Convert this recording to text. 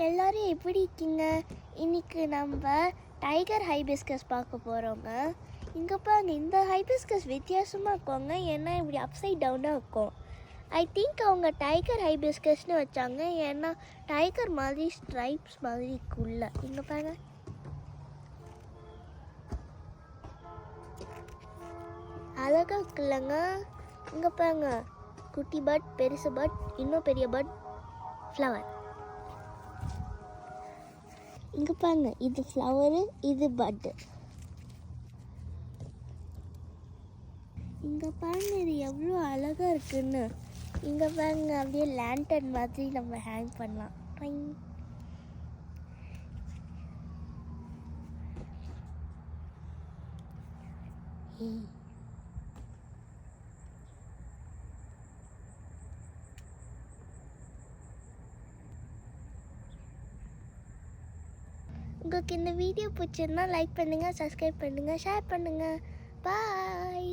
எல்லோரும் எப்படி இருக்கீங்க? இன்னைக்கு நம்ம டைகர் ஹைபிஸ்கஸ் பார்க்க போகிறோங்க. இங்கே பாருங்க, இந்த ஹைபிஸ்கஸ் வித்தியாசமாக இருக்குங்க. ஏன்னா இப்படி அப்சைட் டவுனாக இருக்கும். ஐ திங்க் அவங்க டைகர் ஹைபிஸ்கஸ்னு வச்சாங்க. ஏன்னா டைகர் மாதிரி ஸ்ட்ரைப்ஸ் மாதிரி இருக்குல்ல. இங்கே பாருங்க, அழகாக இருக்குல்லங்க. இங்கே பாருங்க, குட்டி பட், பெருசு பட், இன்னும் பெரிய பட், ஃப்ளவர். இங்கே பாருங்க, இது ஃப்ளவரு, இது பட்டு. இங்கே பாருங்க, இது எவ்வளோ அழகாக இருக்குன்னு. இங்கே பாருங்க, அப்படியே லேண்டன் மாதிரி நம்ம ஹேங் பண்ணலாம். உங்களுக்கு இந்த வீடியோ பிடிச்சிருந்தா லைக் பண்ணுங்கள், சப்ஸ்கிரைப் பண்ணுங்கள், ஷேர் பண்ணுங்கள். பாய்.